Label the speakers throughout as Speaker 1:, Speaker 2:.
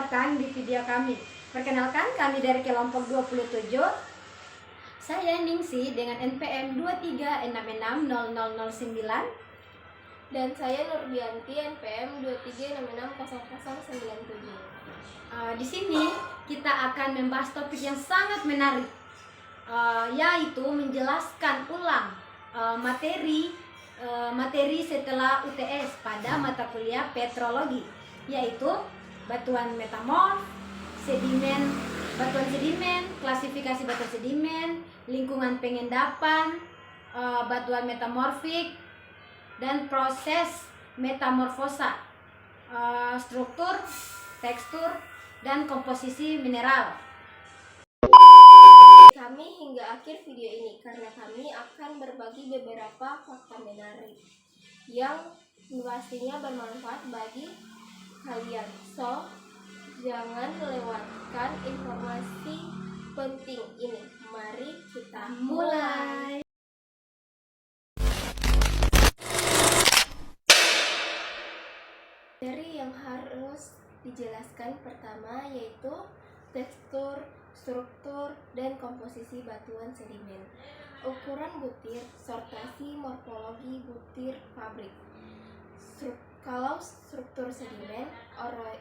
Speaker 1: datang di video kami. Perkenalkan, kami dari kelompok 27. Saya Ningsi dengan NPM 23660009.
Speaker 2: Dan saya Nurbianti NPM 23660097.
Speaker 1: Di sini kita akan membahas topik yang sangat menarik, yaitu menjelaskan ulang materi setelah UTS pada mata kuliah petrologi, yaitu batuan metamorf, batuan sedimen, klasifikasi batuan sedimen, lingkungan pengendapan, batuan metamorfik, dan proses metamorfosa, struktur, tekstur, dan komposisi mineral.
Speaker 2: Kami hingga akhir video ini karena kami akan berbagi beberapa fakta menarik yang pastinya bermanfaat bagi kalian. So, jangan lewatkan informasi penting ini. Mari kita mulai. Materi yang harus dijelaskan pertama yaitu tekstur, struktur, dan komposisi batuan sedimen. Ukuran butir, sortasi, morfologi butir pabrik. Kalau struktur sedimen,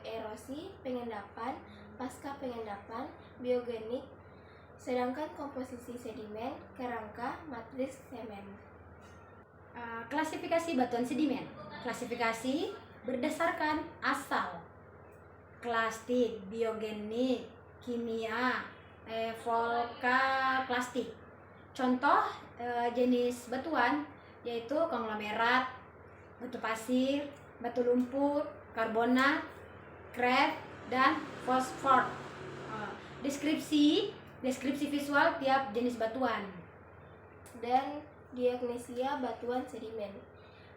Speaker 2: erosi, pengendapan, pasca pengendapan, biogenik. Sedangkan komposisi sedimen, kerangka, matriks semen.
Speaker 1: Klasifikasi batuan sedimen. Klasifikasi berdasarkan asal, klastik, biogenik, kimia, volkaplastik. Contoh jenis batuan yaitu konglomerat, batu pasir, batu lumpur, karbonat, krep, dan fosfor. Deskripsi visual tiap jenis batuan.
Speaker 2: Dan diagnosia batuan sedimen.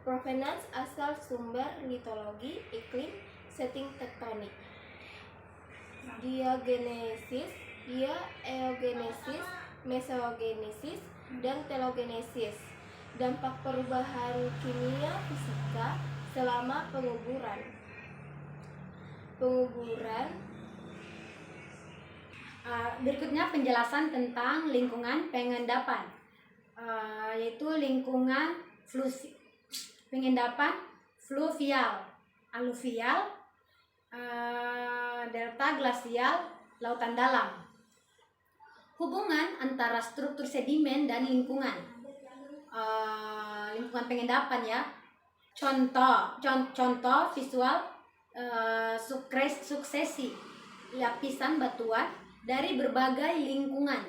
Speaker 2: Provenance asal sumber, litologi, iklim, setting tektonik. Diagenesis, eogenesis, mesogenesis, dan telogenesis. Dampak perubahan kimia fisika selama penguburan.
Speaker 1: Berikutnya penjelasan tentang lingkungan pengendapan, yaitu lingkungan pengendapan fluvial, aluvial, delta glasial, lautan dalam. Hubungan antara struktur sedimen dan lingkungan pengendapan ya. Contoh visual suksesi lapisan batuan dari berbagai lingkungan.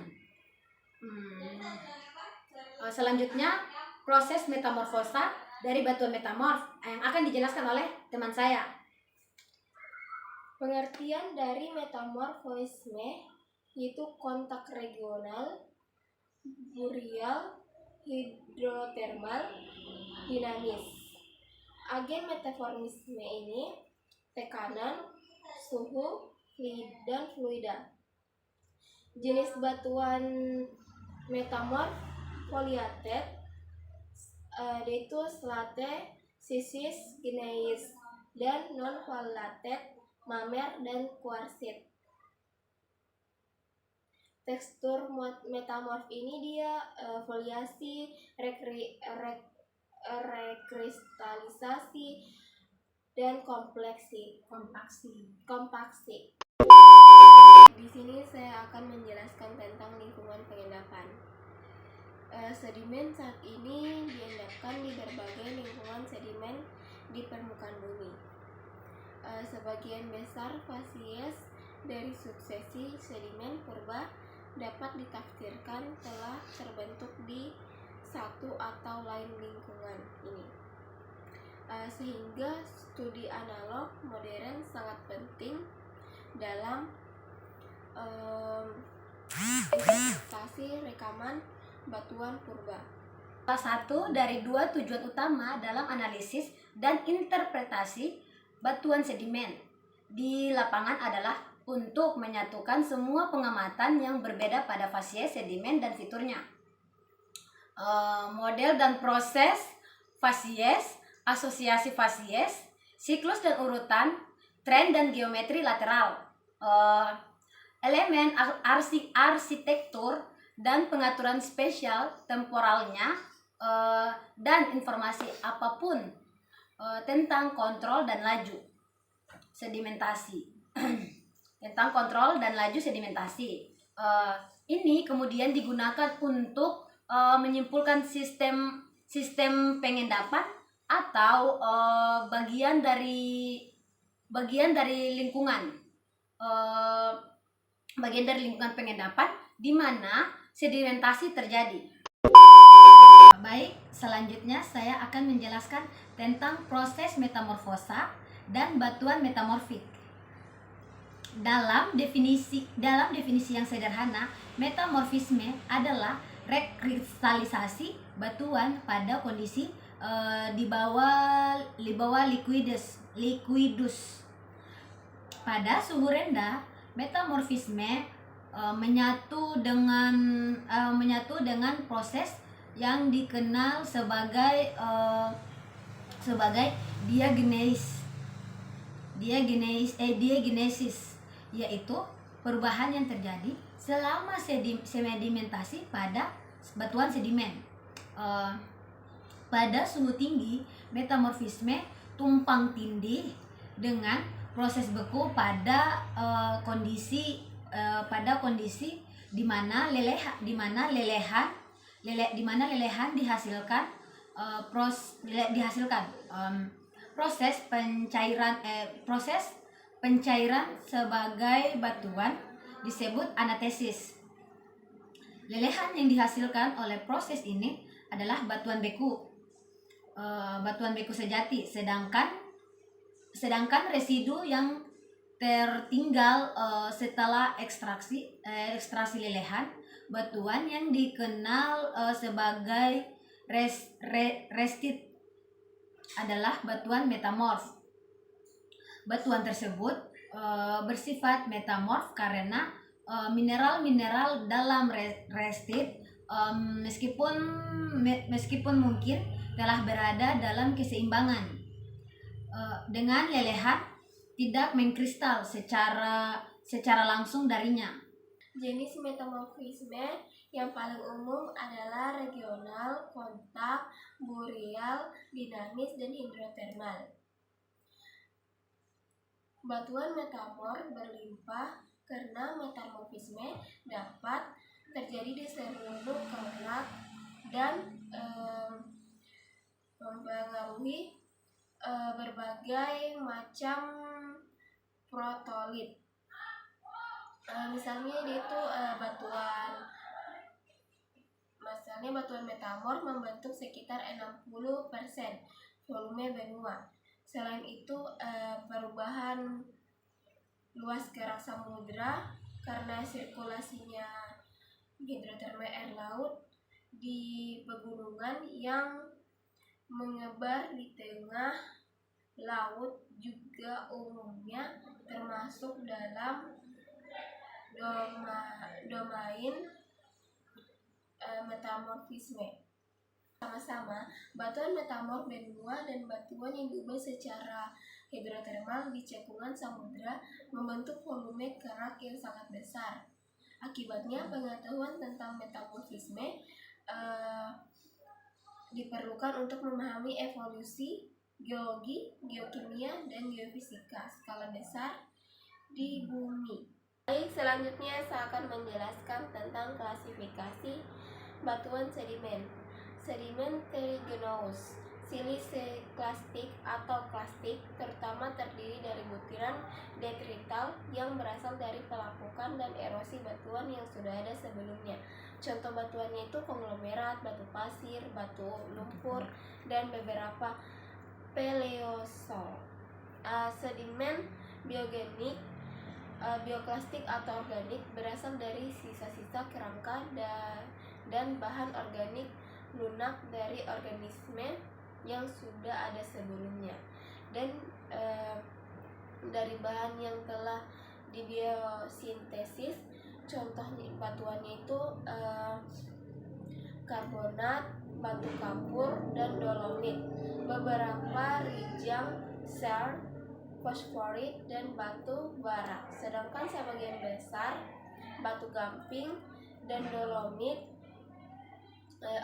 Speaker 1: Selanjutnya proses metamorfosa dari batuan metamorf yang akan dijelaskan oleh teman saya.
Speaker 2: Pengertian dari metamorfisme yaitu kontak regional, burial, hidrotermal, dinamis. Agen metamorfisme ini tekanan, suhu, dan fluida. Jenis batuan metamorf foliated yaitu slate, sisis, gneiss, dan non-foliated, mamer, dan kuarsit. Tekstur metamorf ini dia foliasi, rekristalisasi, dan kompaksi. Di sini saya akan menjelaskan tentang lingkungan pengendapan. Sedimen saat ini diendapkan di berbagai lingkungan sedimen di permukaan bumi. Sebagian besar fasies dari suksesi sedimen purba dapat ditafsirkan telah terbentuk di satu atau lain lingkungan ini. Sehingga studi analog modern sangat penting dalam interpretasi rekaman batuan purba.
Speaker 1: Salah satu dari dua tujuan utama dalam analisis dan interpretasi batuan sedimen di lapangan adalah untuk menyatukan semua pengamatan yang berbeda pada fasies sedimen dan fiturnya. Model dan proses fasies, asosiasi fasies, siklus dan urutan, tren dan geometri lateral. eh, elemen arsitektur dan pengaturan spesial temporalnya, dan informasi apapun tentang kontrol dan laju sedimentasi. Tentang kontrol dan laju sedimentasi. Ini kemudian digunakan untuk menyimpulkan sistem pengendapan atau bagian dari lingkungan, bagian dari lingkungan pengendapan di mana sedimentasi terjadi. Baik, selanjutnya saya akan menjelaskan tentang proses metamorfosa dan batuan metamorfik. Dalam definisi yang sederhana, metamorfisme adalah rekristalisasi batuan pada kondisi di bawah liquidus. Pada suhu rendah, metamorfisme menyatu dengan proses yang dikenal sebagai diagenesis, yaitu perubahan yang terjadi selama sedimentasi pada batuan sedimen. Pada suhu tinggi, metamorfisme tumpang tindih dengan proses beku pada kondisi di mana lelehan dihasilkan. Proses pencairan sebagai batuan disebut anatesis. Lelehan yang dihasilkan oleh proses ini adalah batuan beku sejati, sedangkan residu yang tertinggal setelah ekstraksi lelehan batuan yang dikenal sebagai restit adalah batuan metamorf. Batuan tersebut bersifat metamorf karena mineral-mineral dalam restit meskipun mungkin telah berada dalam keseimbangan dengan lelehan tidak mengkristal secara langsung darinya.
Speaker 2: Jenis metamorfisme yang paling umum adalah regional, kontak, boreal, dinamis, dan hidrotermal. Batuan metamorf berlimpah karena metamorfisme dapat terjadi di seluruh kerak dan mempengaruhi berbagai macam protolit. Misalnya batuan metamorf membentuk sekitar 60% volume benua. Selain itu, perubahan luas kerak samudra karena sirkulasinya hidrotermal air laut di pegunungan yang menyebar di tengah laut juga umumnya termasuk dalam domain metamorfisme. Sama-sama, batuan metamorf benua dan batuan yang diubah secara hidrotermal di cekungan samudra membentuk volume kerak yang sangat besar. Akibatnya, pengetahuan tentang metamorfisme diperlukan untuk memahami evolusi, geologi, geokimia, dan geofisika skala besar di bumi. Baik, selanjutnya saya akan menjelaskan tentang klasifikasi batuan sedimen. Sedimen terrigenous, siliceklastik atau klastik, terutama terdiri dari butiran detrital yang berasal dari pelapukan dan erosi batuan yang sudah ada sebelumnya. Contoh batuannya itu konglomerat, batu pasir, batu lumpur, dan beberapa paleosol. Sedimen biogenik, bioklastik atau organik berasal dari sisa-sisa kerangka dan bahan organik lunak dari organisme yang sudah ada sebelumnya, dan dari bahan yang telah dibiosintesis. Contohnya batuannya itu karbonat, batu kapur, dan dolomit. Beberapa rijang shale fosforit, dan batu bara. Sedangkan sebagian besar batu gamping dan dolomit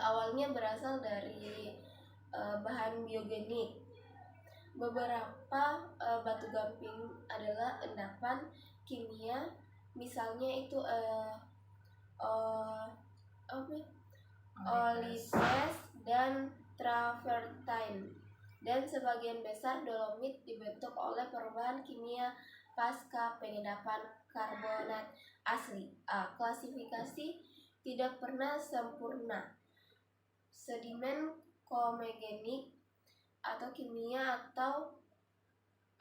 Speaker 2: awalnya berasal dari bahan biogenik. Beberapa batu gamping adalah endapan kimia, misalnya itu olites dan travertine. Dan sebagian besar dolomit dibentuk oleh perubahan kimia pasca pengendapan karbonat asli. Klasifikasi tidak pernah sempurna. Sedimen komegenik atau kimia atau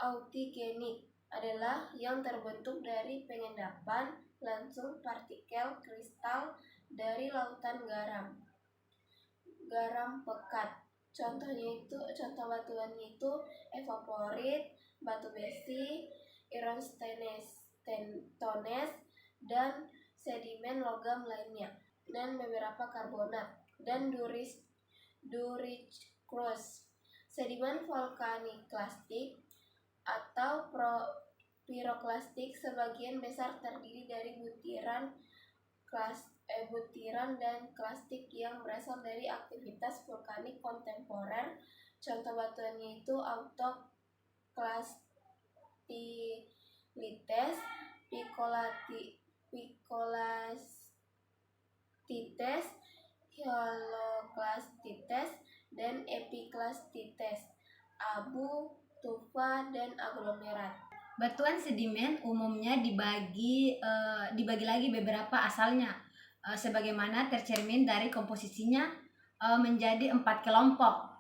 Speaker 2: autigenik adalah yang terbentuk dari pengendapan langsung partikel kristal dari lautan garam pekat. Contoh batuannya itu evaporit, batu besi, iron tones, dan sedimen logam lainnya, dan beberapa karbonat dan Dulwich Krust. Sedimen vulkanik klastik atau piroklastik sebagian besar terdiri dari butiran dan klastik yang berasal dari aktivitas vulkanik kontemporer. Contoh batuannya itu autoclastites, picolatites, hyaloclastites, dan epiclastites, abu, tufa, dan aglomerat.
Speaker 1: Batuan sedimen umumnya dibagi lagi beberapa asalnya, sebagaimana tercermin dari komposisinya menjadi 4 kelompok.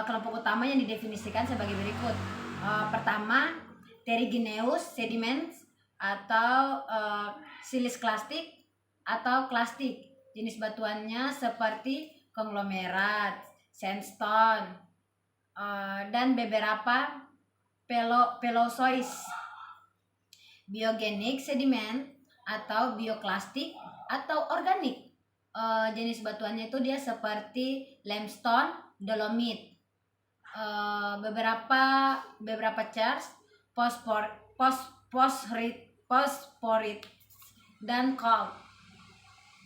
Speaker 1: Kelompok utama yang didefinisikan sebagai berikut. Pertama, terrigenous sediments atau siliclastic atau klastik. Jenis batuannya seperti konglomerat, sandstone, dan beberapa pelosois. Biogenik sedimen atau bioklastik atau organik. Jenis batuannya itu dia seperti limestone, dolomit. Beberapa charge, fosforit, dan coal.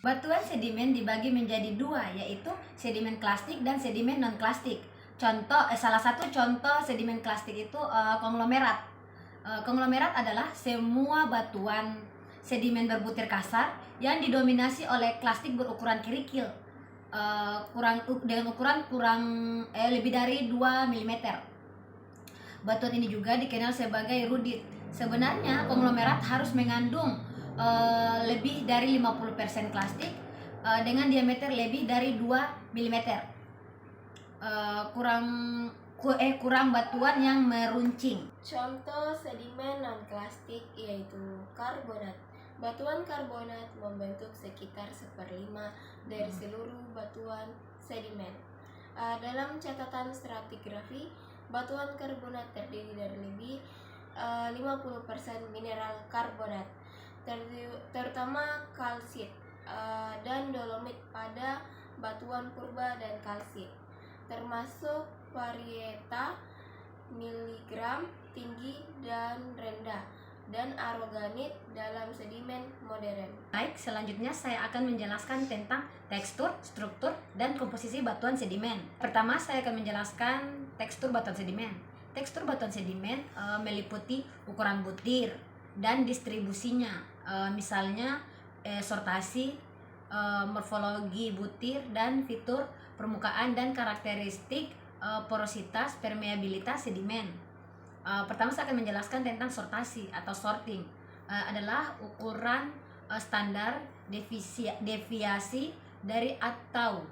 Speaker 1: Batuan sedimen dibagi menjadi 2, yaitu sedimen klastik dan sedimen non-klastik. Salah satu contoh sedimen klastik itu konglomerat. Konglomerat adalah semua batuan sedimen berbutir kasar yang didominasi oleh klastik berukuran kerikil, dengan ukuran lebih dari 2 mm. Batuan ini juga dikenal sebagai rudit. Sebenarnya konglomerat harus mengandung lebih dari 50% plastik dengan diameter lebih dari 2 mm. Kurang batuan yang meruncing.
Speaker 2: Contoh sedimen non-klastik yaitu karbonat. Batuan karbonat membentuk sekitar 1/5 dari seluruh batuan sedimen. Dalam catatan stratigrafi, batuan karbonat terdiri dari lebih 50% mineral karbonat, terutama kalsit dan dolomit pada batuan purba dan kalsit, termasuk varieta miligram tinggi dan rendah, dan aroganit dalam sedimen modern.
Speaker 1: Baik, selanjutnya saya akan menjelaskan tentang tekstur, struktur, dan komposisi batuan sedimen. Pertama, saya akan menjelaskan tekstur batuan sedimen. Tekstur batuan sedimen meliputi ukuran butir dan distribusinya, misalnya sortasi, morfologi butir dan fitur permukaan, dan karakteristik porositas, permeabilitas sedimen. Pertama saya akan menjelaskan tentang sortasi atau sorting. Adalah ukuran standar deviasi dari atau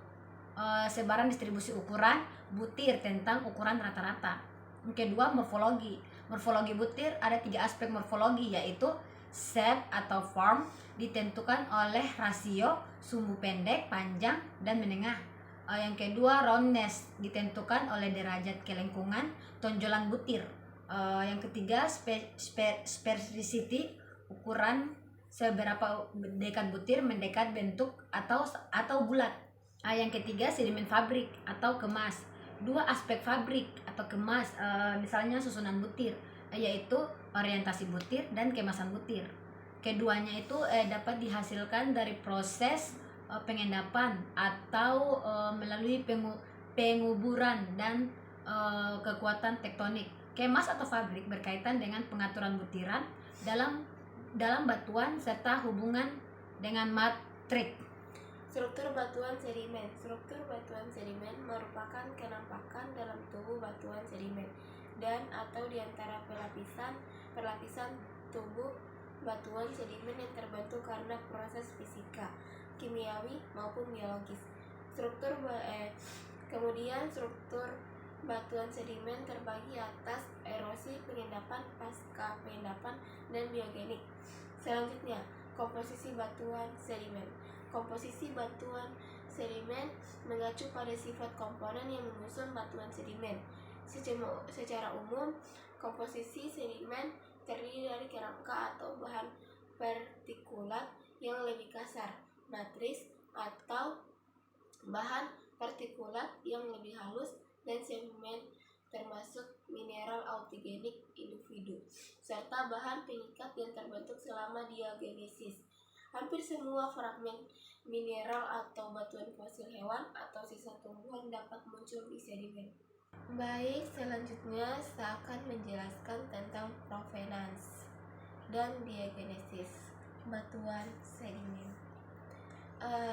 Speaker 1: sebaran distribusi ukuran butir tentang ukuran rata-rata. Kedua, morfologi. Morfologi butir ada 3 aspek morfologi, yaitu shape atau form ditentukan oleh rasio sumbu pendek, panjang, dan menengah. Yang kedua, roundness ditentukan oleh derajat kelengkungan tonjolan butir. Yang ketiga, sphericity, ukuran seberapa dekat butir mendekat bentuk atau bulat. Yang ketiga, sedimen fabrik atau kemas. 2 aspek fabrik atau kemas, misalnya susunan butir. yaitu orientasi butir dan kemasan butir. Keduanya itu dapat dihasilkan dari proses pengendapan atau melalui penguburan dan kekuatan tektonik. Kemas atau fabrik berkaitan dengan pengaturan butiran dalam batuan serta hubungan dengan matrik.
Speaker 2: Struktur batuan sedimen. Struktur batuan sedimen merupakan kenampakan dalam tubuh batuan sedimen dan atau di antara perlapisan tubuh batuan sedimen yang terbentuk karena proses fisika, kimiawi maupun biologis. Kemudian struktur batuan sedimen terbagi atas erosi, pengendapan, pasca pengendapan, dan biogenik. Selanjutnya, komposisi batuan sedimen. Komposisi batuan sedimen mengacu pada sifat komponen yang menyusun batuan sedimen. Secara umum, komposisi sedimen terdiri dari kerangka atau bahan partikulat yang lebih kasar, matris atau bahan partikulat yang lebih halus, dan sedimen termasuk mineral autogenik individu, serta bahan pengikat yang terbentuk selama diagenesis. Hampir semua fragmen mineral atau batuan fosil hewan atau sisa tumbuhan dapat muncul di sedimen. Baik, selanjutnya saya akan menjelaskan tentang provenance dan diagenesis batuan sedimen.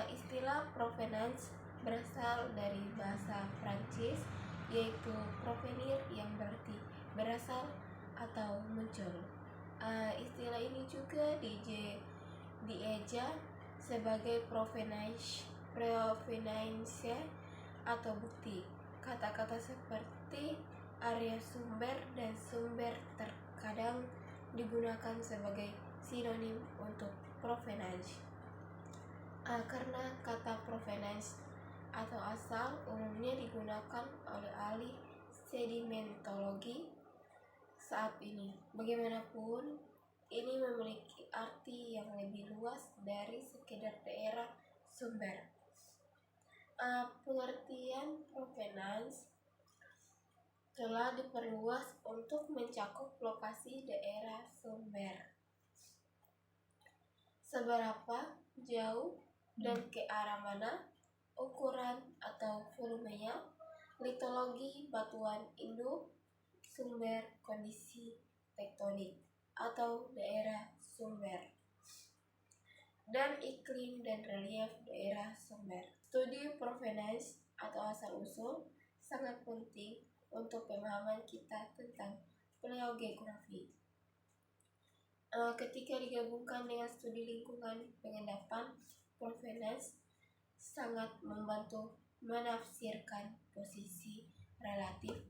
Speaker 2: Istilah provenance berasal dari bahasa Prancis, yaitu provenir yang berarti berasal atau muncul. Istilah ini juga dieja sebagai provenance atau bukti. Kata-kata seperti area sumber dan sumber terkadang digunakan sebagai sinonim untuk provenance. Karena kata provenance atau asal umumnya digunakan oleh ahli sedimentologi saat ini. Bagaimanapun, ini memiliki arti yang lebih luas dari sekedar daerah sumber. Pengertian provenance telah diperluas untuk mencakup lokasi daerah sumber. Seberapa jauh dan ke arah mana, ukuran atau volumenya, litologi batuan induk, sumber, kondisi tektonik atau daerah sumber, dan iklim dan relief daerah sumber. Studi provenance atau asal-usul sangat penting untuk pemahaman kita tentang paleogeografi. Ketika digabungkan dengan studi lingkungan pengendapan, provenance sangat membantu menafsirkan posisi relatif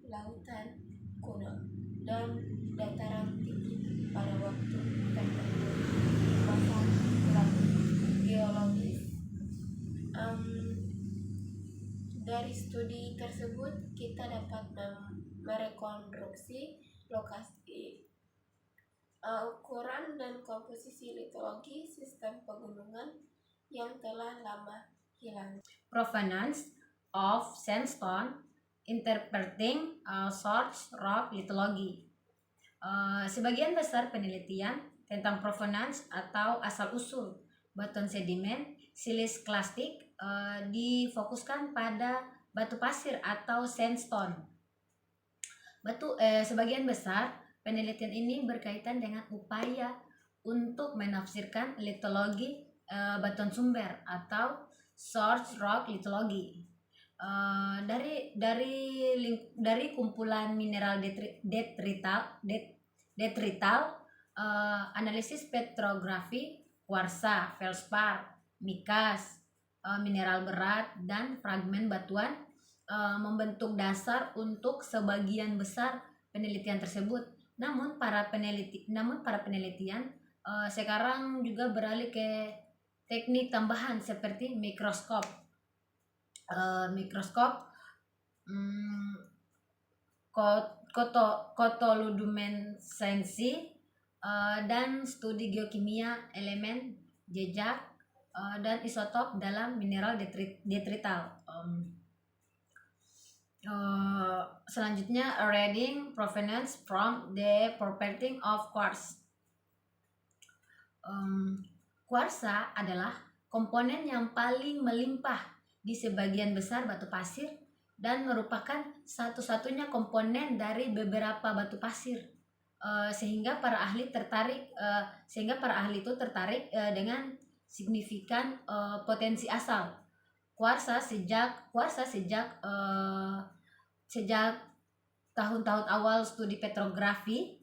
Speaker 2: lautan kuno dan dataran tinggi pada waktu tertentu di masa lalu geologis. Dari studi tersebut kita dapat merekonstruksi lokasi, ukuran dan komposisi litologi sistem pegunungan yang telah lama hilang.
Speaker 1: Provenance of sandstone interpreting source rock lithology. Sebagian besar penelitian tentang provenance atau asal-usul batuan sedimen silis-klastik difokuskan pada batu pasir atau sandstone. Sebagian besar penelitian ini berkaitan dengan upaya untuk menafsirkan lithologi batuan sumber atau source rock lithology. Dari kumpulan mineral detrital, analisis petrografi, kuarsa, feldspar, mikas, mineral berat, dan fragmen batuan membentuk dasar untuk sebagian besar penelitian tersebut. Namun para penelitian sekarang juga beralih ke teknik tambahan seperti mikroskop, fotoluminesensi, dan studi geokimia elemen, jejak, dan isotop dalam mineral detrital. Selanjutnya, reading provenance from the property of quartz. Kuarsa adalah komponen yang paling melimpah di sebagian besar batu pasir dan merupakan satu-satunya komponen dari beberapa batu pasir, sehingga para ahli itu tertarik dengan signifikan potensi asal kuarsa sejak tahun-tahun awal studi petrografi.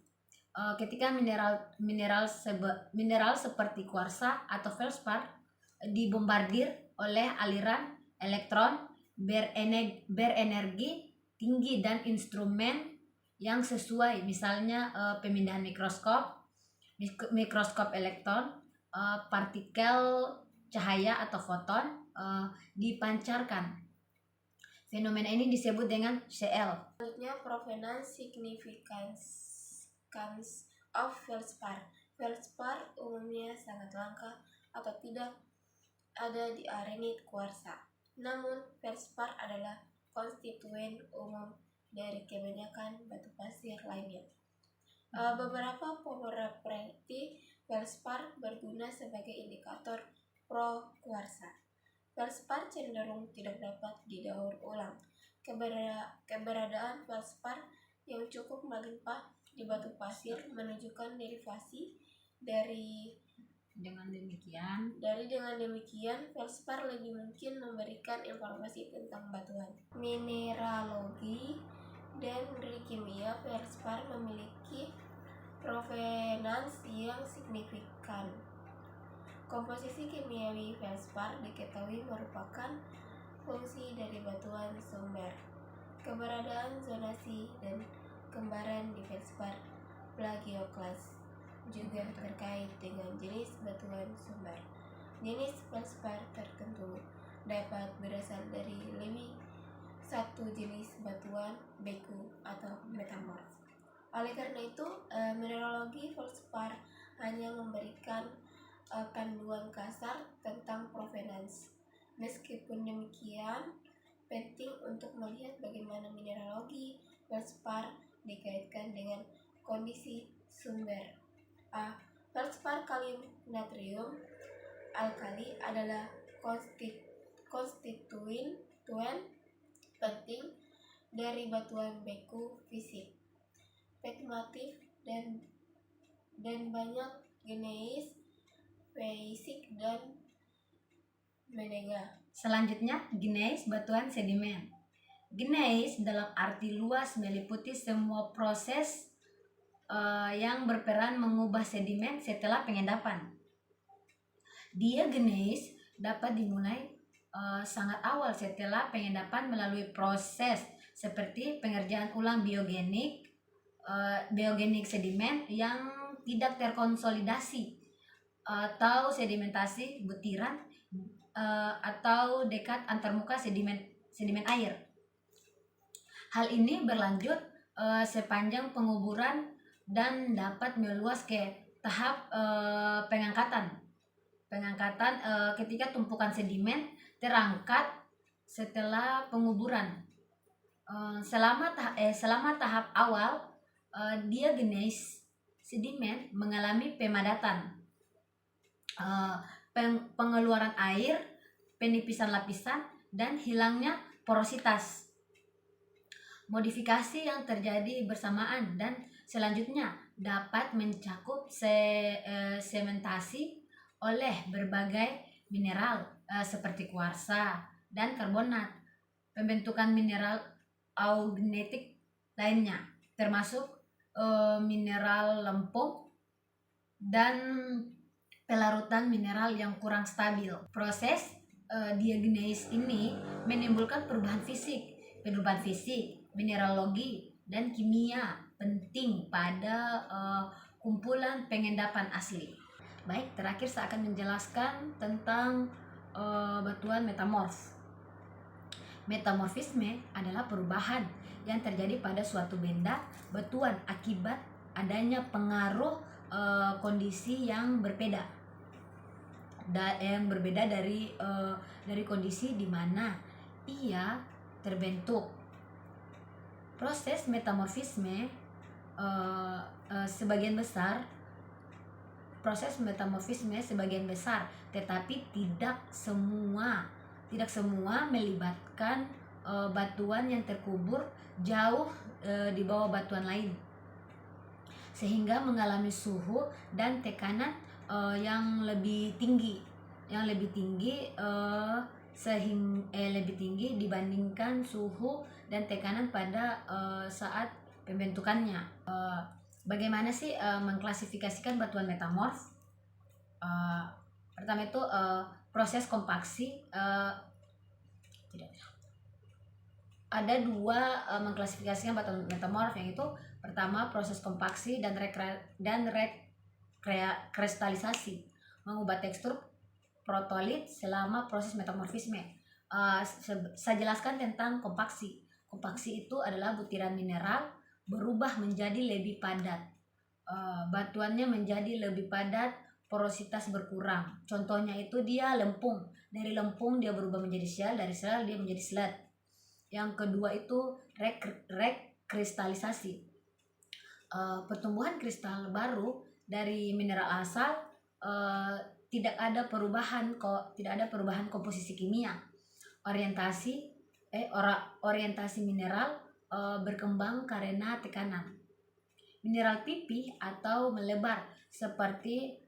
Speaker 1: Ketika mineral seperti kuarsa atau feldspar dibombardir oleh aliran elektron berenergi tinggi dan instrumen yang sesuai, misalnya pemindahan mikroskop elektron, partikel cahaya atau foton dipancarkan. Fenomena ini disebut dengan CL.
Speaker 2: Selanjutnya, provenance significance of feldspar. Feldspar umumnya sangat langka atau tidak ada di arenit kuarsa. Namun, feldspar adalah konstituen umum dari kebanyakan batu pasir lainnya. Beberapa properti feldspar berguna sebagai indikator pro-kuarsa. Feldspar cenderung tidak dapat didaur ulang. Keberadaan feldspar yang cukup melimpah di batu pasir menunjukkan derivasi dengan demikian feldspar lebih mungkin memberikan informasi tentang batuan. Mineralogi dan kimia, feldspar memiliki provenance yang signifikan. Komposisi kimiawi feldspar diketahui merupakan fungsi dari batuan sumber. Keberadaan zonasi dan kembaran di feldspar plagioclase juga terkait dengan jenis batuan sumber. Jenis feldspar tertentu dapat berasal dari lebih satu jenis batuan beku atau metamorf. Oleh karena itu, mineralogi feldspar hanya memberikan panduan kasar tentang provenance. Meskipun demikian, penting untuk melihat bagaimana mineralogi feldspar dikaitkan dengan kondisi sumber. Feldspar kalium natrium alkali adalah konstituen penting dari batuan beku fisik, pegmatif dan banyak gneis, fisik dan menega. Selanjutnya, gneis batuan sedimen. Gneis dalam arti luas meliputi semua proses yang berperan mengubah sedimen setelah pengendapan. Diagneis dapat dimulai sangat awal setelah pengendapan melalui proses seperti pengerjaan ulang biogenik sedimen yang tidak terkonsolidasi atau sedimentasi butiran atau dekat antarmuka sedimen air. Hal ini berlanjut sepanjang penguburan dan dapat meluas ke tahap pengangkatan ketika tumpukan sedimen terangkat setelah penguburan. Selama tahap awal, diagneis sedimen mengalami pemadatan, pengeluaran air, penipisan lapisan, dan hilangnya porositas. Modifikasi yang terjadi bersamaan dan selanjutnya dapat mencakup sementasi oleh berbagai mineral seperti kuarsa dan karbonat, pembentukan mineral augnetik lainnya termasuk mineral lempung dan pelarutan mineral yang kurang stabil. Proses diagneis ini menimbulkan perubahan fisik, mineralogi, dan kimia penting pada kumpulan pengendapan asli. Baik, terakhir saya akan menjelaskan tentang batuan metamorf. Metamorfisme adalah perubahan yang terjadi pada suatu benda batuan akibat adanya pengaruh kondisi yang berbeda dari kondisi di mana ia terbentuk.
Speaker 1: Proses metamorfisme sebagian besar tetapi tidak semua melibatkan batuan yang terkubur jauh di bawah batuan lain, sehingga mengalami suhu dan tekanan yang lebih tinggi dibandingkan suhu dan tekanan pada saat pembentukannya. Bagaimana sih mengklasifikasikan batuan metamorf? Pertama itu proses kompaksi. Ada dua mengklasifikasikan batuan metamorf, yaitu pertama proses kompaksi dan kristalisasi, mengubah tekstur protolit selama proses metamorfisme. Saya jelaskan tentang kompaksi. Kompaksi itu adalah butiran mineral berubah menjadi lebih padat, batuannya menjadi lebih padat, porositas berkurang. Contohnya itu dia lempung. Dari lempung dia berubah menjadi sel, dari sel dia menjadi slat. Yang kedua itu rekristalisasi, pertumbuhan kristal baru dari mineral asal. Tidak ada perubahan komposisi kimia. Orientasi mineral berkembang karena tekanan. Mineral pipih atau melebar seperti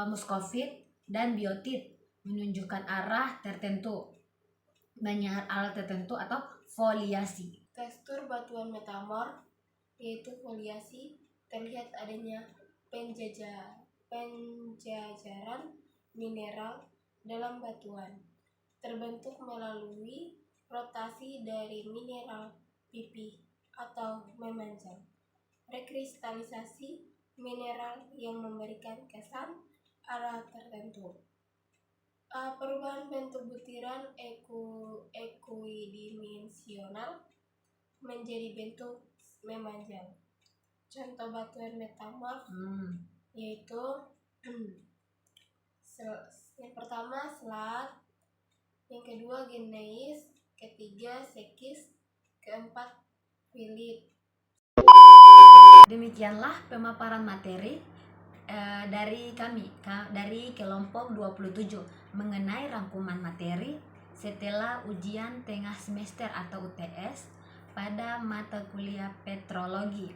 Speaker 1: muskovit dan biotit menunjukkan arah tertentu atau foliasi.
Speaker 2: Tekstur batuan metamorf, yaitu foliasi, terlihat adanya penjajaran mineral dalam batuan, terbentuk melalui rotasi dari mineral pipih atau memanjang. Rekristalisasi, mineral yang memberikan kesan arah tertentu. Perubahan bentuk butiran ekuidimensional menjadi bentuk memanjang. Contoh batuan metamorf yaitu yang pertama slat, yang kedua gneis, ketiga sekis, keempat filit.
Speaker 1: Demikianlah pemaparan materi dari kami dari kelompok 27 mengenai rangkuman materi setelah ujian tengah semester atau UTS pada mata kuliah petrologi.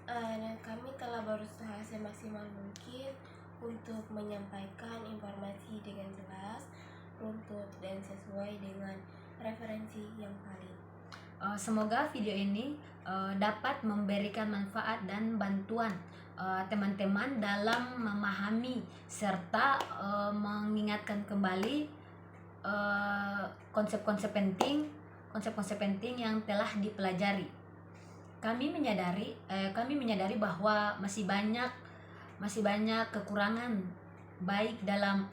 Speaker 2: Dan kami telah berusaha semaksimal mungkin untuk menyampaikan informasi dengan jelas, runtut, dan sesuai dengan referensi yang valid.
Speaker 1: Semoga video ini dapat memberikan manfaat dan bantuan teman-teman dalam memahami serta mengingatkan kembali konsep-konsep penting yang telah dipelajari. Kami menyadari bahwa masih banyak kekurangan baik dalam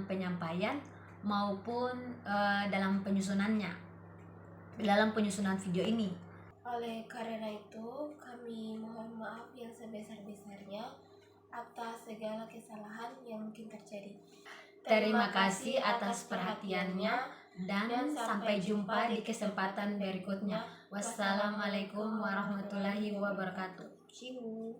Speaker 1: penyampaian maupun dalam penyusunan video ini.
Speaker 2: Oleh karena itu, kami mohon maaf yang sebesar-besarnya atas segala kesalahan yang mungkin terjadi.
Speaker 1: Terima kasih atas perhatiannya dan sampai jumpa di kesempatan berikutnya. Wassalamualaikum warahmatullahi wabarakatuh.
Speaker 2: Ciu.